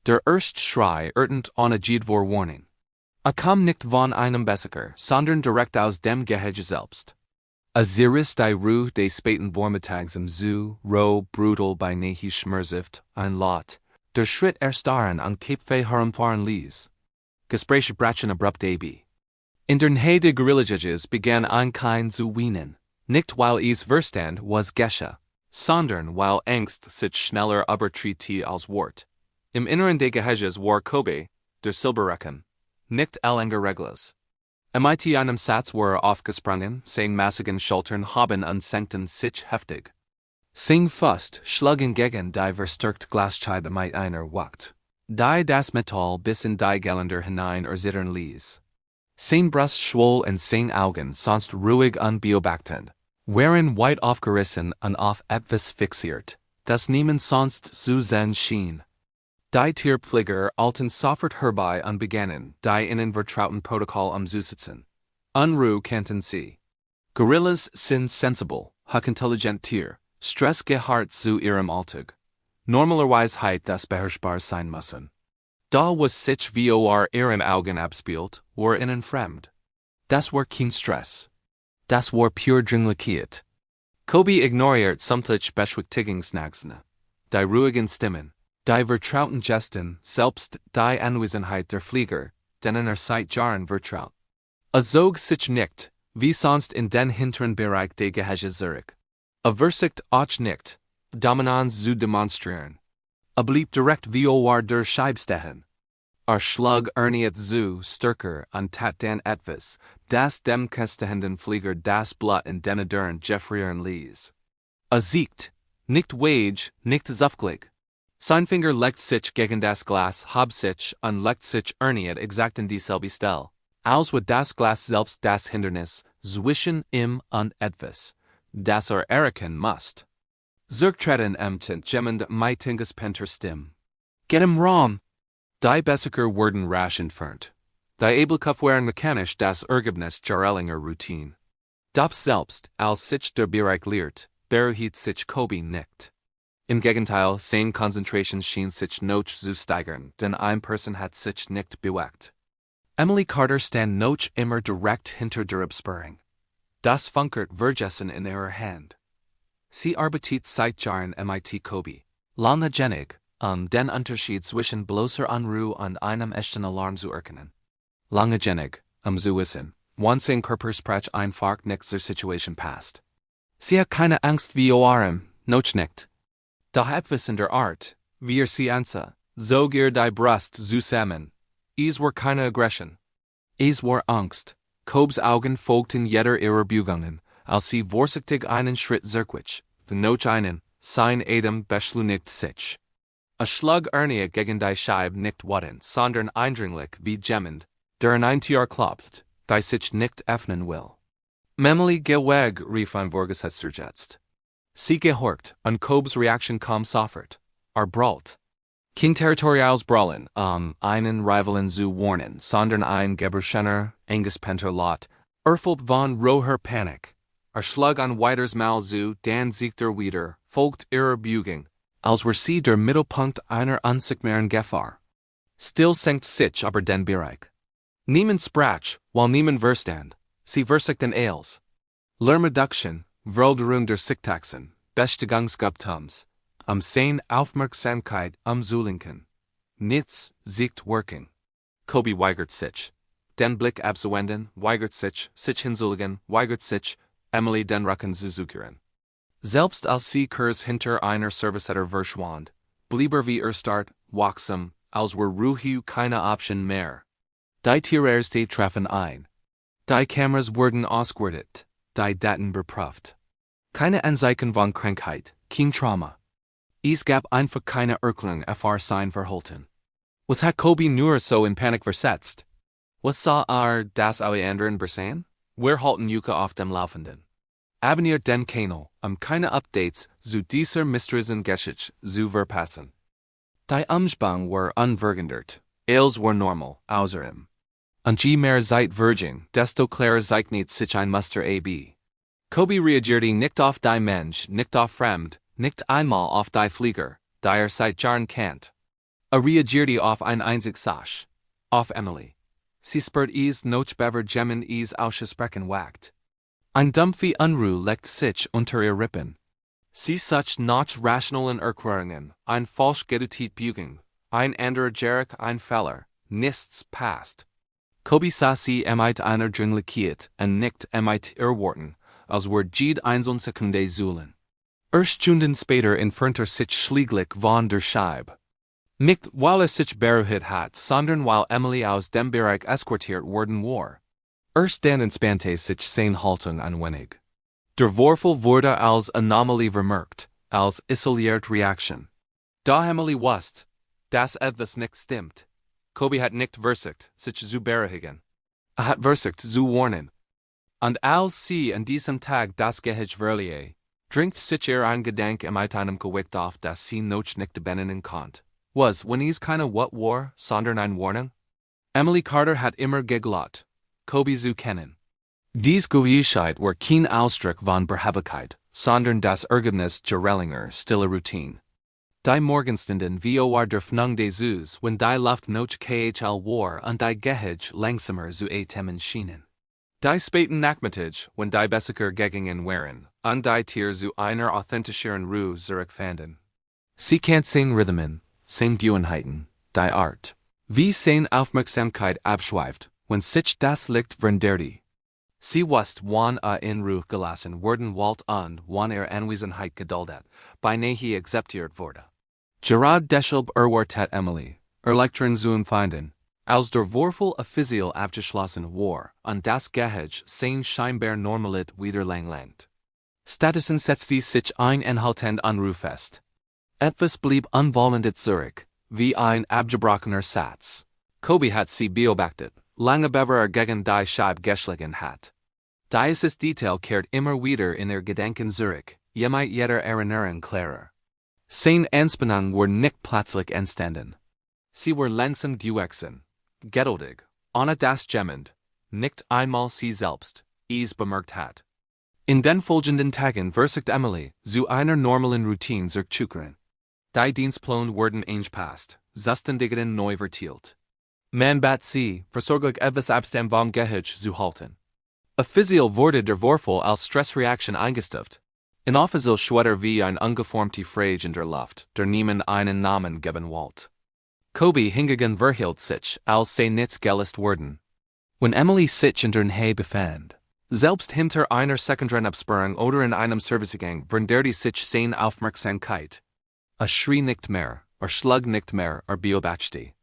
Der erst Schrei ertent on a Jedvor warning. A kam nicht von einem Besseker, sondern direkt aus dem Gehege selbst. A Ziris die Ruhe des späten Vormittags im Zoo, roh, brutal bei Nehi Schmerzift, ein Lot, der Schritt erstaren an Cape herumfahren ließ. Gespräche brachen abrupt ab. In den Nähe der Guerillajages begann ein Kein zu weinen, nicht weil es Verstand was Gesche, sondern weil Angst sich schneller übertrete als Wort. Im Inneren des Geheges war Kobe, der Silberrecken, nicht länger reglos. Mit einem Satz war aufgesprungen, sein massigen Schultern haben und senkten sich heftig. Sein Faust schlugen gegen die verstärkt Glasscheibe mit einer Wucht, die das Metall bis in die Geländer hinein erzittern ließ. Sein Brust schwoll und sein Augen sonst ruhig und beobachtend, waren weit aufgerissen und auf etwas fixiert, das niemand sonst zu sehen schien. Die Tierpfleger alten sofort herbei und begannen, die ihnen vertrauten Protokoll umzusetzen. Unruhe kannten sie. Gorillas sind sensibel, hochintelligent Tier, Stress gehört zu ihrem Alltag. Normalerweise das beherrschbar sein müssen. Da was sich vor ihren Augen abspielt, war ihnen fremd. Das war kein Stress. Das war pure Dringlichkeit. Kobe ignoriert samtlich Beschwichtigungsnagsne. Die ruhigen Stimmen, die vertrauten Gesten, selbst die Anwesenheit der Flieger, denen seit Jahren vertraut. Zog sich nicht, wie sonst in den hinteren Bereich des Geheges zurück. Versicht auch nicht, Dominanz zu demonstrieren. Blieb direkt vor der Scheibe stehen. Schlug erniet zu stärker und tat dann etwas, das dem kestehenden Flieger das Blut in den Dörren gefrieren ließ. Siegt, nicht wage, nicht zufgelig. Sein Finger legt sich gegen das Glas, hab sich und legt sich erniet exakt in dieselbe Stelle, als wird das Glas selbst das Hindernis zwischen ihm und etwas, das erkennen muss. Zurücktreten emtent jemand meitinges Penter Stimm. Get him wrong! Die Besseker wurden rasch entfernt. Die Edelkopf waren mechanisch das Ergebnis Jarellinger Routine. Doch selbst, als sich der Bereich lehrt, beruhigt sich Kobe nicht. Im Gegenteil, seine Konzentration schien sich noch zu steigern, denn eine Person hat sich nicht bewegt. Emily Carter stand noch immer direkt hinter der Absperrung. Das funkert vergessen in ihrer Hand. Sie arbeitet seit Jahren mit Kobe. Langgenig, den Unterschied zwischen bloßer Unruhe und einem echten Alarm zu erkennen. Langgenig, zu wissen, wann sein Körpersprach einfach nicht zur Situation passt. Sie hat keine Angst vor ihm, noch nicht. Doch etwas in der Art, wie sie ansa, zog ihr die Brust zusammen. Es war keine Aggression. Es war Angst. Kobes Augen folgten jeder ihrer Bewegungen, als sie vorsichtig einen Schritt zurückwich, noch einen, sein Atem beschleunigt sich. Schlug ernie gegen die Scheibe nicht waden, sondern eindringlich wie jemand, der ein Tier klopft, die sich nicht öffnen will. Memeli geh weg, rief ein Vorgesetzter jetzt. Sie gehorcht, und Kobes Reaktion kam sofort. Braucht. Kein territoriales Brawlen, einen Rivalen zu warnen, sondern ein Geberschener, Penter Lot, erfüllt von roher Panik. Schlug an weiters Mal zu, dann siegt wieder, folgt ihrer Bewegung, als wär sie der Mittelpunkt einer unsichtbaren Gefahr. Still senkt sich aber den Bereich. Niemand sprach, while niemand verstand. Sie versichten alles. Lärmreduction, Veränderung der Sichtaxen, Bestätigungsgabtums, sein Aufmerksamkeit zu lenken. Nichts siegt working. Kobe weigert sich. Den Blick abzuwenden, weigert sich hinzulegen, weigert sich, Emily den Rücken zu zukehren. Selbst als sie kurz hinter einer Servicetter verschwand, blieb wie Start, wachsam, als wär Ruhe keine Option mehr. Die Tiererste treffen ein. Die Kameras wurden ausgewertet, die Daten beprüft. Keine Anzeichen von Krankheit, kein Trauma. Es gab einfach keine Erklärung für sein Verhalten. Was hat Kobe nur so in Panik versetzt? Was sah das alle anderen bersehen? Wir halten Yuka auf dem Laufenden. Abonniert den Kanal, keine Updates zu dieser mysteriösen Geschichte zu verpassen. Die Umspannung war unvergendert, alles war normal, außer ihm. Und je mehr Zeit verging, desto klarer zeichnet sich ein Muster ab. Kobe reagierte nicht auf die Mensch, nicht auf Fremd, nicht einmal auf die Flieger, die seit Jahren kennt. A reagierte auf ein einzig Sasch. Auf Emily. Sie spurt is noch bever gemmen is aussprechen wagt. Ein dumpfie Unruh legt sich unter ihr Rippen. Sie such noch rationalen Erklärungen, ein falsch gedutit Bugen, ein anderer Jerek ein Feller, nichts passt. Kobi sah sie emit einer Dringlikiet und nickt emit Irrworten, als were jede einzelne Sekunde zuhlen. Stunden später entfernter sich schlieglich von der Scheibe. Nicht weil sich beruhigt hat, sondern weil Emily aus dem Bereich eskortiert worden war. Dann entspannte sich seine Haltung ein wenig. Der Vorfall wurde als Anomalie vermerkt, als isolierte Reaktion. Da Emily wusste, dass etwas nicht stimmt. Kobi hat nicht versucht, sich zu beruhigen. Hat versucht zu warnen. Und als sie an diesem Tag das Gehege verlieh, dringt sich ihr ein Gedanke mit einem Gewicht auf, dass sie noch nicht benennen konnte. Was, wenn es keine What war, sondern eine Warnung? Emily Carter hat immer geglaubt, Kobi zu kennen. Dies Gewissheit war kein Ausdruck von Beharrlichkeit, sondern das Ergebnis gerechter, stiller Routine. Die Morgenstunden vor der Öffnung des Zoos, wenn die Luft noch khl war und die Gehege langsamer zu atmen schienen. Die späten Nachmittag, wenn die Bessiker gegangen waren, und die Tiere zu einer authentischeren Ruhe zurückfanden. Sie kennt seine Rhythmen, seine Gewohnheiten, die Art, wie seine Aufmerksamkeit abschweift, wenn sich das Licht veränderte. Sie wusste, wann in Ruhe gelassen worden wollte und wann Anwesenheit geduldet, beinahe akzeptiert wurde. Gerard deshalb erwartet Emily, Lektrin zu empfinden, als der Vorfall offiziell abgeschlossen war und das Gehege sein scheinbar Normalit wieder langlangt. Stattdessen setzte sich ein anhaltend Unruhe fest. Etwas blieb unvollendet zurück, wie ein abgebrochener Satz. Kobi hat sie beobachtet, lange bevor gegen die Scheibe geschlagen hat. Dieses Detail kehrt immer wieder in ihr Gedanken zurück, mit jeder Erinnerung klarer. Seine Anspannung war nicht plötzlich entstanden. Sie war langsam gewachsen, geduldig, ohne das jemand, nicht einmal sie selbst, es bemerkt hat. In den folgenden Tagen versucht Emily, zu einer normalen Routine zurückzukehren. Die Dienstpläne wurden angepasst, Zustandigkeiten neu verteilt. Man bat sie, versorglich etwas Abstand vom Gehege zu halten. Offiziell wurde der Vorfall als Stressreaktion eingestuft. Inoffiziell schweder wie ein ungeformte Frage in der Luft, der niemand einen Namen geben wollte. Kobi hingegen verhielt sich, als sei nichts gelöst worden. Wenn Emily sich in der Nähe befand, selbst hinter einer sekundären Absperrung oder in einem Servicegang veränderte sich seine Aufmerksamkeit. Schrie nicht mehr, schlug nicht mehr, beobachtete.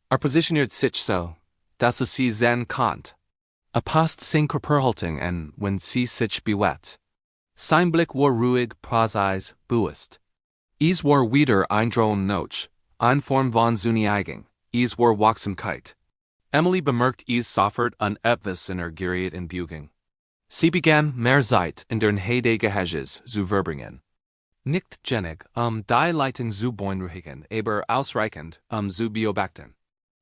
Positioniert sich so, dass sie sehen konnte. Passt seine Körperhaltung an, wenn sie sich bewegt. Sein Blick war ruhig, präzise, bewusst. Es war wieder ein Drohen noch, eine Form von Zuneigung, es war Wachsamkeit. Emily bemerkt es sofort und etwas in Geriet in Bugung. Sie begann mehr Zeit in der Nähe des Geheges zu verbringen. Nicht genig, die Leitung zu beunruhigen, aber ausreichend, zu beobachten.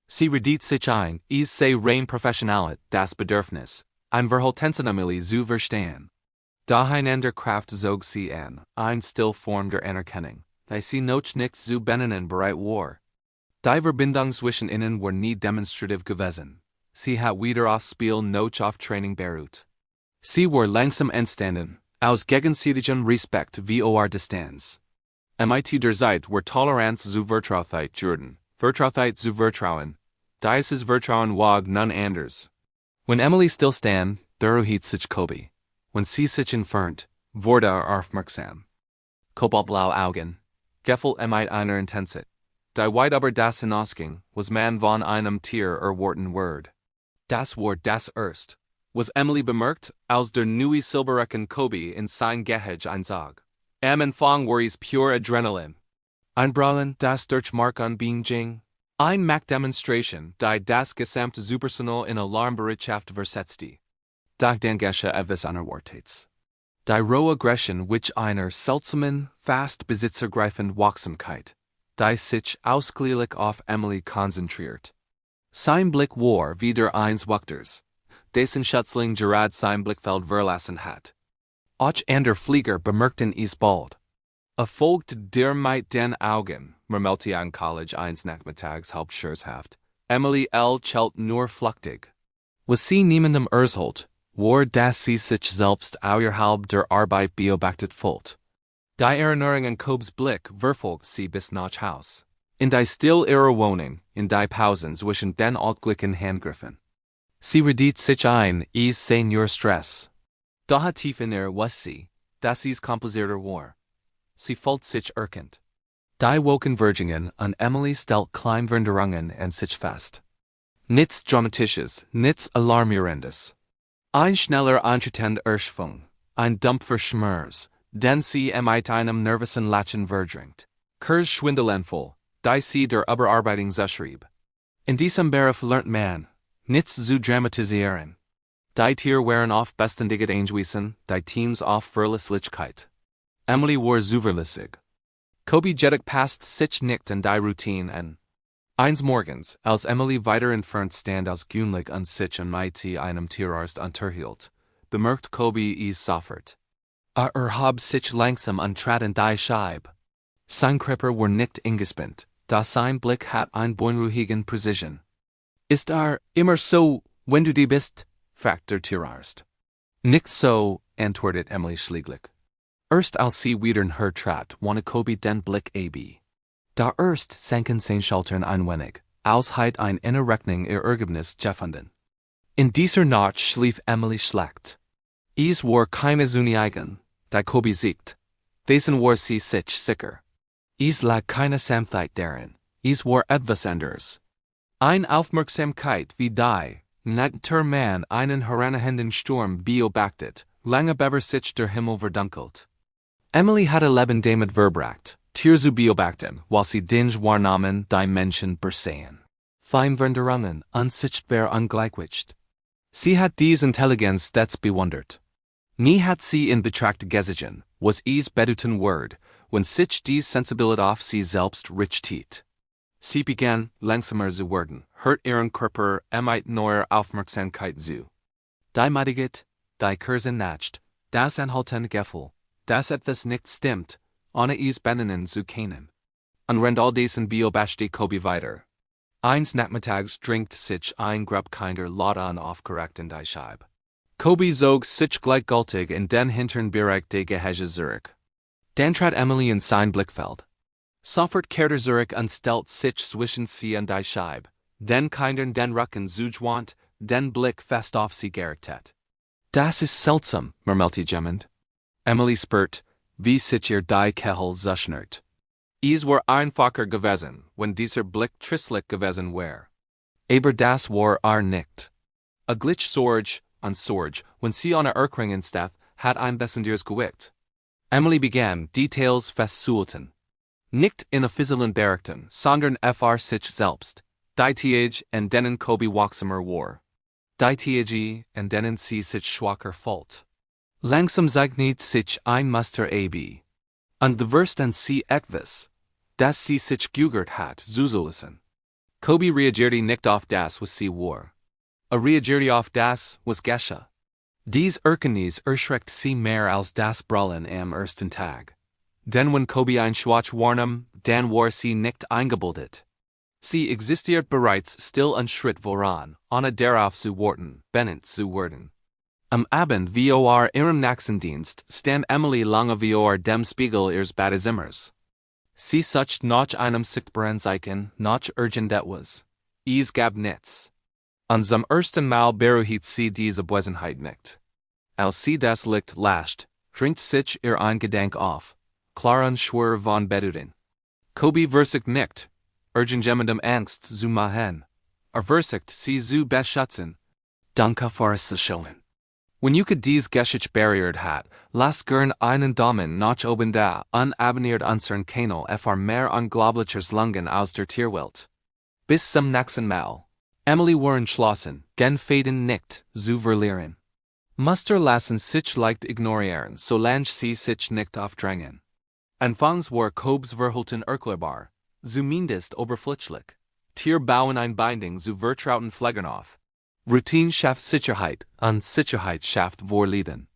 Sie redet sich ein, es sei rein professional, das Bedürfnis, ein Verhaltensen Emily zu verstehen. Daheinander Kraft zog sie an, ein Stillform der Anerkennung, die sie noch nicht zu benennen bereit war. Die Verbindung zwischen ihnen war nie demonstrativ gewesen. Sie hat wieder aufs Spiel noch auf Training beruht. Sie war langsam entstanden, aus gegenseitigem Respekt vor Distanz. Mit der Zeit war Toleranz zu Vertrautheit Jordan, Vertrautheit zu Vertrauen. Dieses Vertrauen wag nun anders. Wenn Emily stillstand, beruhigt sich Kobi. Wenn sie sich entfernt, wurde aufmerksam. Kobaltblau Augen, Gefühl mit einer Intensität. Die weit über das hinausging, was man von einem Tier erwarten würde. Das war das erst, was Emily bemerkt, als der neue silberback Kobi in sein Gehege einzog. Am Anfang war es pure Adrenalin. Ein Brüllen, das durch Mark Being ging. Ein Machtdemonstration, die das gesamte Supersignal in Alarmbereitschaft versetzte. Doch dann geschah etwas Unerwartetes. Die rohe Aggression wich einer seltsamen, fast besitzergreifenden Wachsamkeit, die sich ausschließlich auf Emily konzentriert. Sein Blick war wieder eins Wachters, dessen Schützling Gerard sein Blickfeld verlassen hat. Auch andere Flieger bemerkten es bald. Folgt dir mit den Augen, Mermelti an College eins Nachmittags Hauptschulshaft, Emily L. Chelt nur flüchtig. Was sie niemandem erzählt, war das sie sich selbst außerhalb der Arbeit beobachtet fühlt. Die Erinnerung an Kobes Blick verfolgt sie bis nach Haus. In die Still ihrer Wohnung, in die Pausen zwischen den Augenblicken Handgriffen. Sie redet sich ein, Senior Stress. Daher tief in ihr was sie, dass sie's komplizierter war. Sie fühlt sich erkannt. Die Wokenvergingen an Emily stellt Kleinveränderungen an sich fest. Nichts Dramatisches, nichts Alarmierendes. Ein schneller Entretend Erschwung, ein dumpfer Schmerz, den sie mit einem nervösen Lachen verdrängt. Kurs Schwindelanfall, die sie der Überarbeitung zuschrieb. In diesem Beruf lernt man, nichts zu dramatisieren. Die Tiere waren auf bestendiget Eingewiesen, die Teams auf Verlässlichkeit. Emily war zuverlässig. Kobe jettig passt sich nicht in die Routine an. Eins Morgens, als Emily weiter entfernt stand als Günlich an sich und mit einem Tierarzt unterhielt, bemerkt Kobe es sofort. Hab sich langsam antrat in die Scheibe. Sein Körper war nicht eingespannt, da sein Blick hat ein beunruhigen Präzision. Ist immer so, wenn du die bist? Fragt der Tierarzt. Nicht so, antwortet Emily schläglich. Erst als sie wieder in her trat, wandte Kobe den Blick ab. Da erst sanken seine Schultern ein wenig, als heit ein inner Rechnung ihr Ergebnis gefunden. In dieser Nacht schlief Emily schlecht. Es war keine Zunigen, die Kobe siegt. Dessen war sie sich sicher. Es lag keine Sanftheit darin, es war etwas anderes. Ein Aufmerksamkeit wie die, natter man einen heranahenden Sturm beobachtet, lange bever sich der Himmel verdunkelt. Emily hatte Leben damit verbracht, Tier zu beobachten, while sie Dinge wahrnahmen, die Menschen besehen. Feinveränderungen unsichtbar ungleichgewicht. Sie hat dies Intelligenz stets bewundert. Nie hat sie in Betracht gezogen, was es bedeuten word, wenn sich dies Sensibilität auf sie selbst richtet. Sie begann, langsamer zu werden, hört ihren Körper mit neuer Aufmerksamkeit zu. Die Madiget, die Kursen nacht, das Anhalten Gefühl, das etwas nicht stimmt, ohne es benennen zu können. Und rend all diesen beobachte Kobe weiter. Eins Nachmittags dringt sich ein Grubkinder Lotta an aufgeregt in die Scheibe. Kobe zog sich gleichgültig in den hintern Bereich der Gehege zurück. Dann trat Emily in sein Blickfeld. Sofort kehrte zurück und stellt sich zwischen sie und die Scheibe, den Kindern den Rücken zugewandt, den Blick fest auf sie gerichtet. Das ist seltsam, murmelte jemand. Emily spürt, wie sich ihr die Kehel zuschnürt. Es war einfacher gewesen, wenn dieser Blick tristlich gewesen wäre. Aber das war nicht. A glitch Sorge, wenn sie ohne Erkringen stath, hat ein besseres Gewicht. Emily begann, Details festzuhalten. Nicht in offiziellen Berichten, sondern sich selbst, die Tage an denen Kobe wachsamer war. Die Tage an denen sie sich schwacher fühlt. Langsam zeichnet sich ein Muster ab. Und du wirst an sie etwas, das sie sich geugert hat, zuzulassen. Kobe reagierte nicht auf das, was sie war. Reagierte auf das, was geschah. Dies Erkenntnis erschreckt sie mehr als das Brüllen am ersten Tag. Denn wenn Kobe ein Schwach warnam, dann war sie nicht eingebildet. Sie existiert bereits still einen Schritt voran, ohne darauf zu warten, benannt zu werden. Am Abend vor ihrem Nachsendienst stand Emily lange vor dem Spiegel ihres Badezimmers. Sie sucht nach einem sichtbaren Zeichen, nach irgendetwas. Es gab nichts. Und zum ersten Mal beruhigt sie diese Abwesenheit nicht. Als sie das Licht lascht, dringt sich ihr ein Gedanke auf, klaren Schwur von Bedeutung. Kobe versicht nicht, irgendjemandem Angst zu machen. Versicht sie zu beschützen. Danke fürs Zuschauen. Wenn you could dies Geschichte barriert hat, lass gern einen Daumen nach oben da, unabonniert unseren Kanal mehr unglaublichere Lungen aus der Tierwelt. Bis zum nächsten Mal. Emily war entschlossen, den Faden nicht zu verlieren. Muster lassen sich leicht ignorieren, solange sie sich nicht aufdrängen. Anfangs war Kobes Verhalten erklärbar, zumindest oberflächlich. Tier bauen ein Binding zu vertrauten Pflegern auf. Routine schafft Sicherheit, und Sicherheit schafft Vorlieben.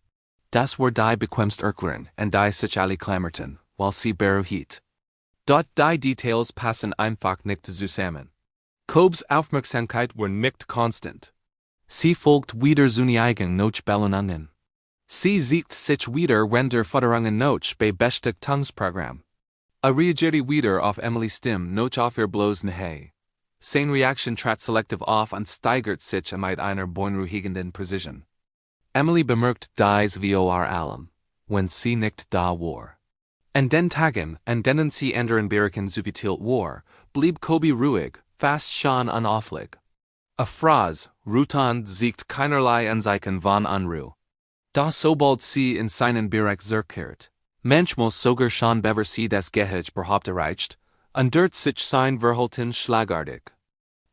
Das war die bequemst Erklärung, und die sich alle klammerten, while sie beru heat. Die Details passen einfach nicht zusammen. Kobes Aufmerksamkeit war nicht konstant. Sie folgt wieder Eigen noch Bellunungen. Sie sieht sich wieder wenn der Futterungen noch bei Bestätigungsprogramm. A reagierte wieder auf Emily's Stimme noch auf ihr bloß Hey. Sein Reaction trat selective auf und steigert sich mit einer beunruhigenden Precision. Emily bemerkt dies vor allem, wenn sie nicht da war. An den Tagen, an denen sie anderen Beriken zugeteilt war, blieb Kobe ruhig, fast schon unauflich. A Phrase, Rutan siegt keinerlei Anzeichen von Unruhe. Da sobald sie in seinen Berek zurückkehrt, manchmal sogar schon bever sie das Gehege überhaupt erreicht, und sich sein Verhalten schlagartig.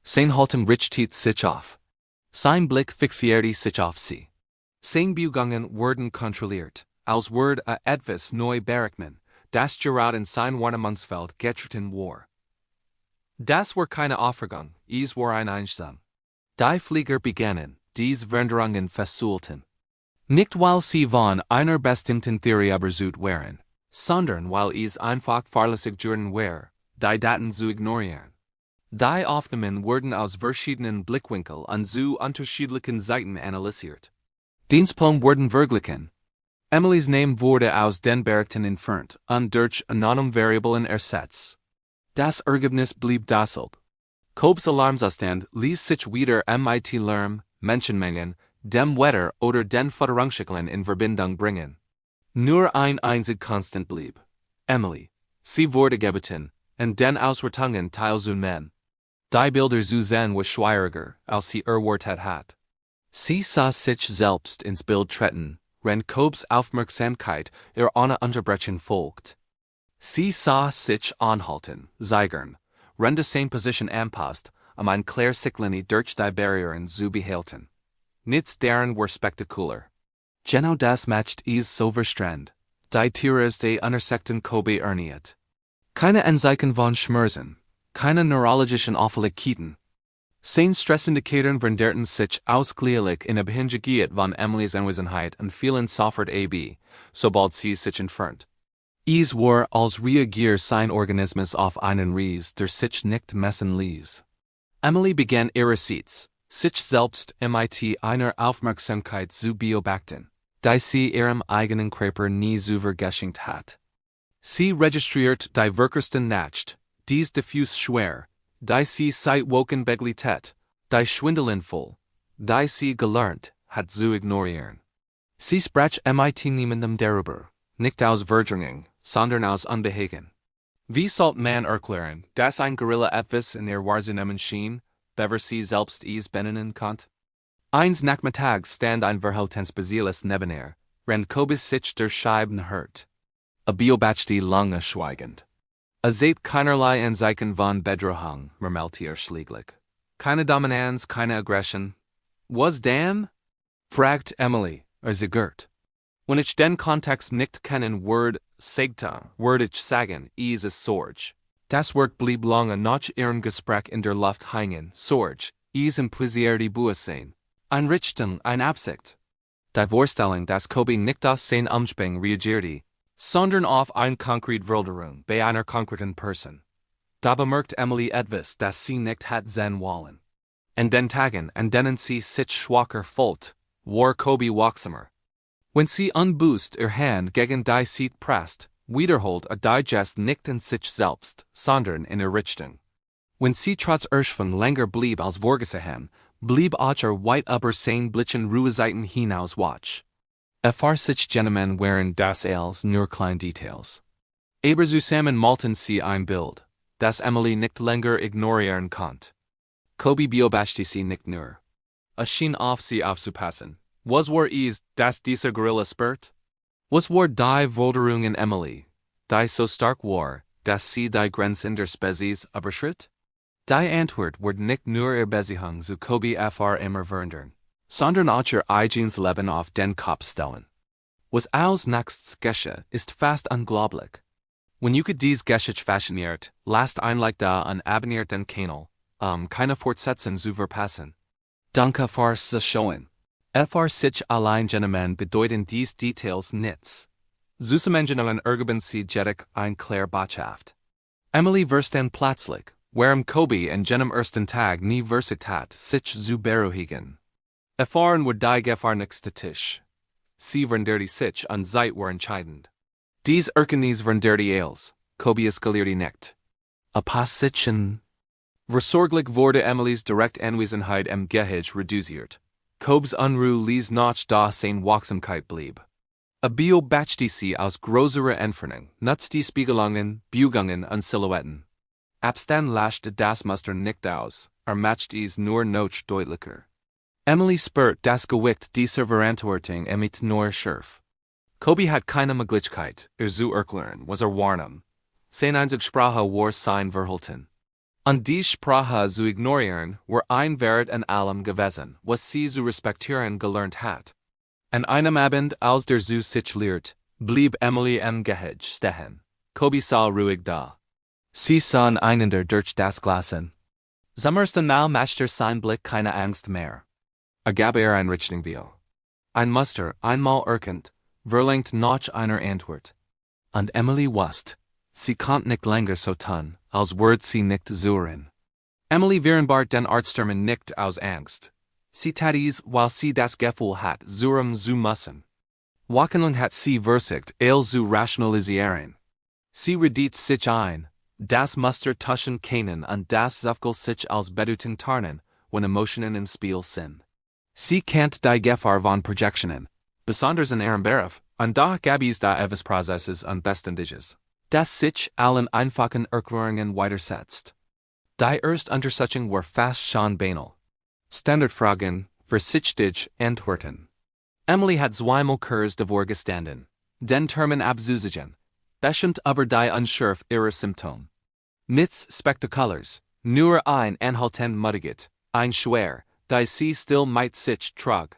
Sein Haltung richtet sich auf. Sein Blick fixierte sich auf sie. Sein Bewegungen wurden kontrolliert, als word a etwas neu bereknen, das gerade in sein Wahrnehmungsfeld getreten war. Das war keine Aufregung, es war ein Einsam. Die Flieger begannen, dies Veränderungen festzuhalten. Nicht weil sie von einer bestimmten Theorie überzeugt waren, sondern weil es einfach fahrlässig geworden war, die Daten zu ignorieren. Die Aufnahmen wurden aus verschiedenen Blickwinkeln und zu unterschiedlichen Seiten analysiert. Dienstplan wurden verglichen. Emily's Name wurde aus den Berichten entfernt und durch anonym Variablen ersetzt. Das Ergebnis blieb dasselbe. Kobes Alarmzustand ließ sich wieder mit Lärm, Menschenmengen, dem Wetter oder den Futterungsschickeln in Verbindung bringen. Nur ein einzig Konstant blieb. Emily. Sie wurde gebeten, und den Auswertungen teilzunehmen. Die Bilder zu sehen war schwieriger, als sie erwartet hat. Sie sah sich selbst ins Bild treten, wenn Kobes Aufmerksamkeit ohne Unterbrechung folgt. Sie sah sich anhalten, zeigern, wenn die same Position anpasst, ein klar Signal durch die Barrieren zu behalten. Nichts deren war spektakulär. Genau das matcht es so verstrand. Die Tiere die Intersekten Kobe erniet. Keine Anzeichen von Schmerzen, keine neurologischen Auffälligkeiten. Sein Stressindikatoren veränderten sich ausgleichlich in Abhängigkeit von Emilys Anwesenheit und vielen sofort ab, sobald sie sich entfernt. Es war als reagier sein Organismus auf einen Ries, der sich nicht messen ließ. Emily begann ihrerseits, sich selbst mit einer Aufmerksamkeit zu beobachten, die sie ihrem eigenen Körper nie übergeschenkt hat. Sie registriert die Wirkersten Nacht, dies diffus schwer, die sie seit Wochen begleitet, die schwindelenvoll, die sie gelernt hat zu ignorieren. Sie sprach mit niemandem darüber, nicht aus Verdrängung, sondern aus Unbehagen. Wie sollte man erklären, dass ein Gorilla etwas in ihr Wahrnehmung schien, bever sie selbst es benennen konnte? Eins Nachmittags stand ein Verhaltensbasiles neben ihr, wenn Kobe sich der Scheiben hört. Beobachtete lange schweigend. Seht keinerlei Anzeichen von Bedrohung, murmelte schläglich. Keine Dominanz, keine Aggression. Was denn? Fragt Emily, zögert. Wenn ich den Kontext nicht kennen würde ich sagen, es ist Sorge. Das Wort blieb lange nach ihrem Gespräch in der Luft hängen, Sorge, es implizierte Bewusstsein. Einrichtung, eine Absicht. Die Vorstellung, dass Kobe nicht auf sein Umschwung reagierte, sondern auf ein konkret Veränderung bei einer konkreten Person. Da bemerkt Emily etwas, das sie nicht hat sehen wollen. In den Tagen, an denen sie sich schwacher fühlt, war Kobe wachsamer. Wenn sie unbewusst ihr Hand gegen die Seite presst, wiederholt Digest nicht in sich selbst, sondern in ihre Richtung. Wenn sie trotz Erschwung länger blieb als vorgesehen, blieb auch weit über sein Blitzen Ruhezeiten hinaus wach. Sich Gentlemen waren das als nur kleine Details. Aber zusammen malten sie ein Bild, das Emily nicht länger ignorieren konnte. Kobe beobachtete sie nicht nur. Schien auf sie aufzupassen. Was war es, das dieser Gorilla spürt? Was war die Veränderung in Emily, die so stark war, dass sie die Grenzen der Spezies überschritt? Die Antwort wurde nicht nur ihr Beziehung zu Kobe immer verändern, sondern auch ihr eigenes Leben auf den Kopf stellen. Was als nächstes geschah, ist fast unglaublich. Wenn ihr dies Geschäft fasziniert, lasst einlich da an abonnierten Kanal, keine Fortsetzung zu verpassen. Danke fürs Schauen. Sich allein Gentlemen bedeuten dies Details nichts. Zusammengen an Ergeben sie jedik ein Claire Botschaft. Emily Versten Platzlich, warum Kobe and Jenem Ersten Tag nie versicht hat, sich zu beruhigen. Erfahren would die Gefahrnichtstatisch. Sie verndert sich an Zeit war entscheidend. Dies Erkenis verndert als, Kobe eskalierte nicht. A Passitchen. Versorglich wurde Emilys direkt Anwesenheit Gehege reduziert. Kobes Unruhe ließ noch da sein Wachsamkeit blieb. A Bio batchte sie aus größerer Entfernung, nutzt die Spiegelungen, Biegungen und Silhouetten. Abstand laschte das Muster nicht aus, matcht es nur noch deutlicher. Emily spürt das Gewicht dieser Verantwortung mit nur Schärf. Kobe hat keine Möglichkeit, zu erklären, was warnam. Sein einzig Sprache war sein Verhalten. Und die Sprache zu ignorieren, war ein Wert an allem gewesen, was sie zu respektieren gelernt hat. An einem Abend, als der Zoo sich leert, blieb Emily Gehege stehen. Kobe sah ruhig da. Sie sahen einander durch das Glasen. Zum ersten Mal machte sein Blick keine Angst mehr. Gab ein Richtung viel. Ein Muster, einmal erkannt, verlangt noch einer Antwort. Und Emily wusste, sie konnte nicht länger so tun, als würde sie nicht zuhören. Emily vereinbart den Arzttermin nicht aus Angst. Sie tat es, weil sie das Gefühl hat, zuhören zu müssen. Wochenlang hat sie versucht, zu rationalisieren. Sie redet sich ein, das Muster zwischen kennen und das Zufall sich als Bedeutung tarnen, wenn Emotionen im Spiel sind. Sie kennt die Gefahr von Projectionen, besonders in ihrem Beruf, und da gab es da etwas Prozesses und Beständiges, das sich allen einfachen Erklärungen widersetzt. Die Erstuntersuchung war fast schon banal. Standardfragen, versichtig Antworten. Emily hat zweimal Kurs davor gestanden, den Termen abzusichern, bestimmt aber die Unschärfe ihrer Symptome. Nichts Spektakulars, nur ein anhaltend Muttigkeit, ein Schwer, die sie still might sich trug.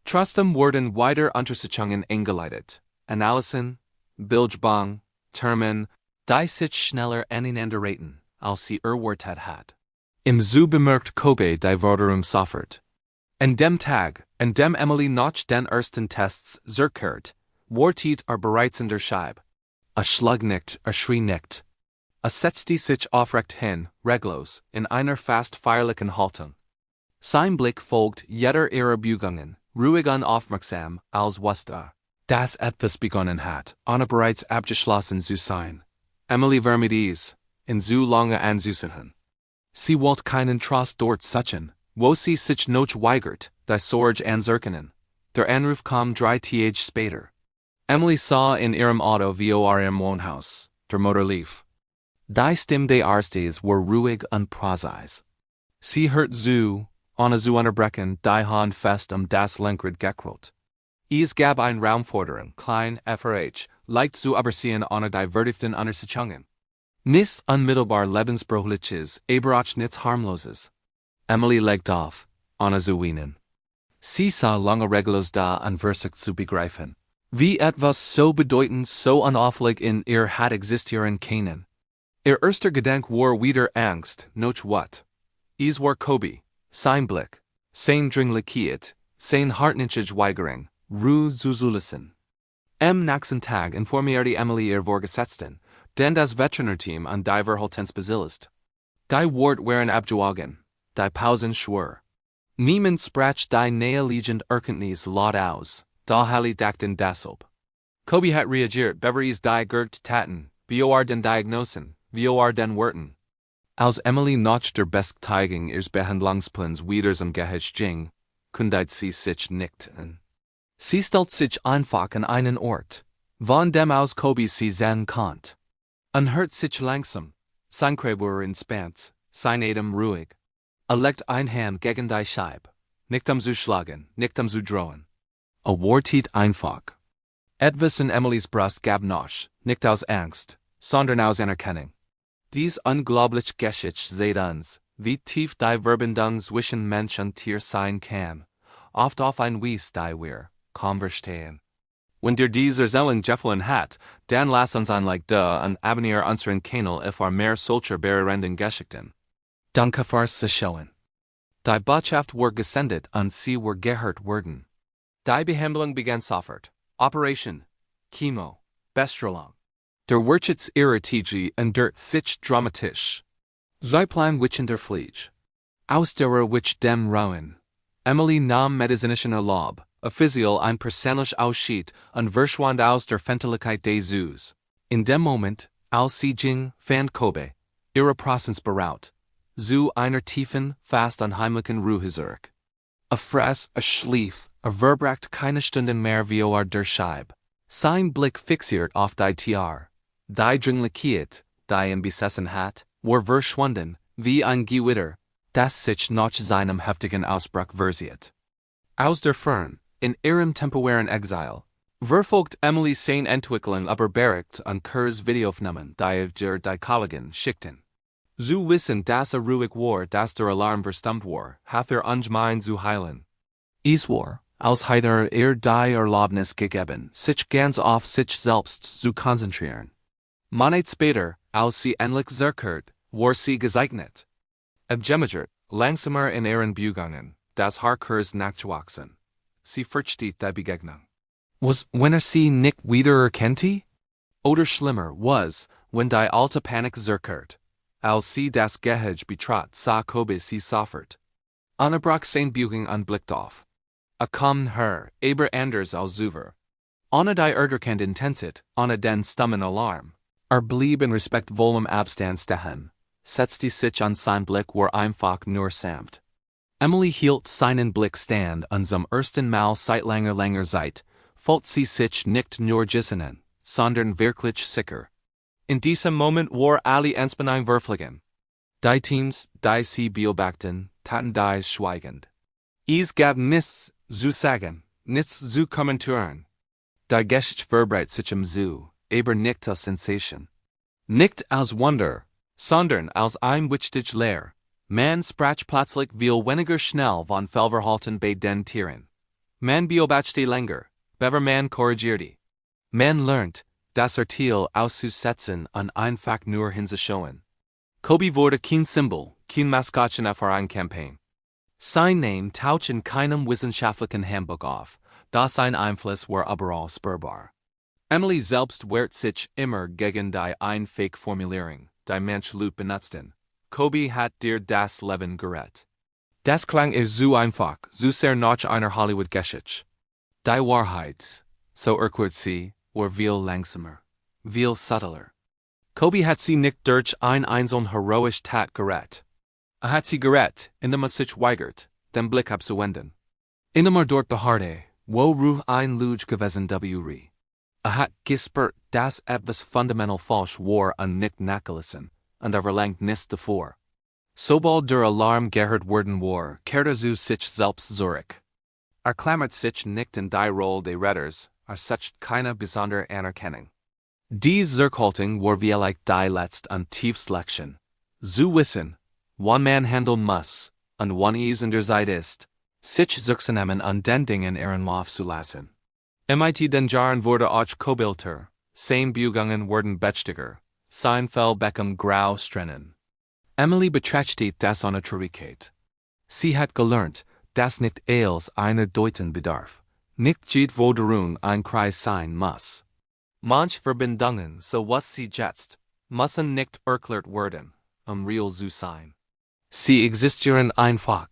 Trotzdem wurden weiter Untersuchungen eingeleitet, Analysen, Bildgebung, Termen, die sich schneller aneinander raten, als sie erwartet hat. Im Zoo bemerkt Kobe die Forderung sofort. An dem Tag, an dem Emily noch den ersten Tests zurückkehrt, wartet bereits in der Scheibe. Schlag nicht, schrie nicht. Setzte sich aufrecht hin, reglos, in einer fast feierlichen Haltung. Sein Blick folgt jeder ihrer Biegungen, ruhig und aufmerksam, als wusste, dass etwas begonnen hat, ohne bereits abgeschlossen zu sein. Emily war mit ease, in so lange anzusuchen. Sie wollte keinen Trost dort suchen, wo sie sich noch weigert, die Sorge anzurechnen. Der Anruf kam 3 Tage später. Emily sah in ihrem Auto vor ihrem Wohnhaus, der Motor lief. Die Stimme des Arztes war ruhig und präzise. Sie hört zu, ohne zu unterbrechen, die Hand fest das Lenkrad gekrallt. Es gab eine Raumforderung, klein, FRH, leicht zu übersehen ohne die vertieften Untersuchungen. Nichts unmittelbar lebensbedrohliches, aber auch nichts harmloses. Emily legt auf, ohne zu weinen. Sie sah lange reglos da und versucht zu begreifen, wie etwas so bedeutend, so unauffällig in ihr hat existieren können. Ihr erster Gedanke war wieder Angst, noch what? Es war Kobe, sein Blick, sein Dringlichkeit, sein hartnäckige Weigerung, Ruhe zu zulassen. Am nächsten Tag informierte Emily ihr Vorgesetzten, denn das Veterinärteam an die Verhaltensbezillist. Die Wort waren abgewogen, die Pausen schwer. Niemand sprach die naheliegende Erkenntnis laut aus, da Hallie dachten deshalb. Kobe hat reagiert, beveries die Gert taten, vor den Diagnosen, vor den Worten. Als Emily noch der Bestätigung ihres Behandlungsplans wieder zum Gehege ging, kündigt sie sich nicht an. Sie stellt sich einfach an einen Ort, von dem aus Kobe sie sehen konnte. Und hört sich langsam, sein Kreiber entspannt, sein Atem ruhig. Legt ein Hand gegen die Scheibe, nicht zu schlagen, nicht zu drohen. Wartet einfach. Etwas in Emilys Brust gab noch, nicht aus Angst, sondern aus Anerkennung. Dies unglaublich Geschichte zeigt uns, wie tief die Verbindung zwischen Mensch und Tier sein kann, oft auf ein Wies die wir, kaum verstehen. Wenn dir dieser Zellen gefallen hat, dann lass uns anlegt und abonniere unseren Kanal mehr solcher berehrenden Geschichten. Danke fürs Zuschauen. Die Botschaft war gesendet und sie war gehört worden. Die Behandlung begann sofort. Operation. Chemo. Bestrolong. Der Wirtschafts ihrer Tg und der sich dramatisch. Zeitplan wich der Fliege. Aus der wich dem Rauen. Emily nahm medizinischen Erlaub, offiziell ein persönlich Ausschied und verschwand aus der Fenteligkeit des Zoos. In dem Moment, als sie ging, fand Kobe, ihre Präsenz beraut, zu einer tiefen, fast unheimlichen Ruhe zurück. A Fress, a Schlief, a verbracht keine Stunden mehr vor der Scheibe. Sein Blick fixiert auf die Tier. Die Dringlichkeit, die ihn besessen hat, war verschwunden, wie ein Gewitter, das sich nach seinem heftigen Ausbruch versiert. Aus der Fern, in ihrem temporären Exil, verfolgt Emily seine Entwicklung aber Bericht und Kurz Videoaufnahmen, die Kollegen schickten. Zu wissen, dass ruhig war, dass der Alarm verstummt war, hat ungemein zu heilen. Es war, als hätte die Erlaubnis gegeben, sich ganz auf sich selbst zu konzentrieren. Monate später, als sie endlich zurückkehrt, war sie gesegnet. Abgemagert, langsamer in ihren Bewegungen, das Haar kurz nachzuwachsen. Sie versteht die Begegnung. Was, wenn sie nicht wieder erkannte? Oder schlimmer was, wenn die alte Panik zurückkehrt. Als sie das Gehege betrat, sah Kobe sie sofort. Unterbrach sein Bewegungen und blickte auf. Kam her, aber anders als zuvor. Ohne die ergerkannte Intensität, ohne den stummen Alarm. Blieb in respektvollem Abstand stehen. Setzte sich an sein Blick war einfach nur sanft. Emily hielt seinen Blick stand und zum ersten Mal seit langer Zeit, fühlt sie sich nicht nur gesinnen, sondern wirklich sicher. In diesem Moment war alle Anspannung verflogen. Die Teams, die sie beobachten, taten dies schweigend. Es gab nichts zu sagen, nichts zu kommentieren. Die Geschichte verbreitet sich im Zoo, aber nicht als Sensation. Nicht als Wunder, sondern als ein wichtig Lehr. Man sprach plötzlich viel weniger schnell von Fehlverhalten bei den Tieren. Man beobachtete länger, bever man korrigierte. Man lernt, das Urteil auszusetzen und einfach nur hinzuschauen. Kobe wurde kein Symbol, kein Maskottchen auf einer Kampagne. Sein Name taucht in keinem wissenschaftlichen Handbuch auf, das sein Einfluss war überall spürbar. Emily selbst wehrt sich immer gegen die Fake-Formulierung, die Mensch Lut benutzten. Kobe hat dir das Leben gerettet. Das klang so einfach, so sehr nach einer Hollywood-Geschichte. Die Wahrheit, so erklärt sie, war viel langsamer, viel subtler. Kobe hat sie nicht durch ein einzeln heroisch Tat gerettet. Hat sie gerettet, indem sich weigert, den Blick abzuwenden. Indem dort beharrte, wo Ruh ein Lüge gewesen wäre. Hat gespürt, dass etwas fundamental falsch war und nicht nachgelassen, und verlangt nichts davor. Sobald der Alarm gehört worden war, kehrte zu sich selbst zurück. Klammert sich nicht in die Rolle des Retters, sucht keine besondere Anerkennung. Die Zurückhaltung war vielleicht die letzte und tiefste Lektion. Zu wissen, wann man handeln muss, und wann es in der Zeit ist, sich zurückzunehmen und den Dingen ihren Lauf zu lassen. Den Jahren wurde auch kobilter, seine Bewegungen wurden beständiger, sein Fell bekam grau Strähnen. Emily betrachtet das ohne Traurigkeit. Sie hat gelernt, dass nicht alles einer Deutung bedarf, nicht jedwo darum ein Kreis sein muss. Manch Verbindungen, so was sie jetzt, müssen nicht erklärt werden, real zu sein. Sie existieren einfach.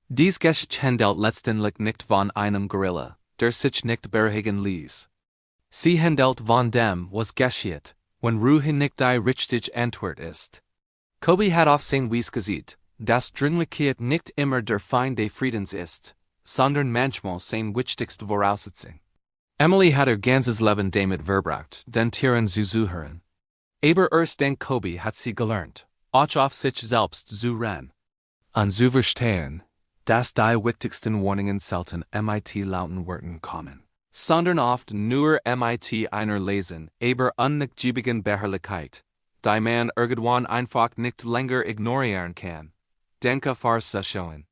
Dies Geschichte handelt letztendlich nicht von einem Gorilla, der sich nicht beruhigen ließ. Sie handelt von dem, was geschieht, wenn Ruhe nicht die richtige Antwort ist. Kobe hat auf sein Wies gesehen, dass Dringlichkeit nicht immer der Feind des Friedens ist, sondern manchmal sein wichtigste Voraussetzung. Emily hat ganzes Leben damit verbracht, den Tieren zu suchen. Aber erst dank Kobe hat sie gelernt, auch auf sich selbst zu ruhen. Und zu verstehen, dass die wichtigsten Warnungen selten lauten Worten kommen, sondern oft nur einer lesen, aber unnachgiebigen Beharrlichkeit, die man irgendwann einfach nicht länger ignorieren kann. Denke Farsession.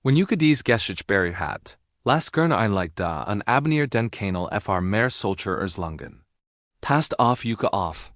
Wenn ihr dies Geschichte berry hat, lass gerne ein Like da und abonniert den Kanal für mehr solcher Erslungen. Passt auf Yuka auf.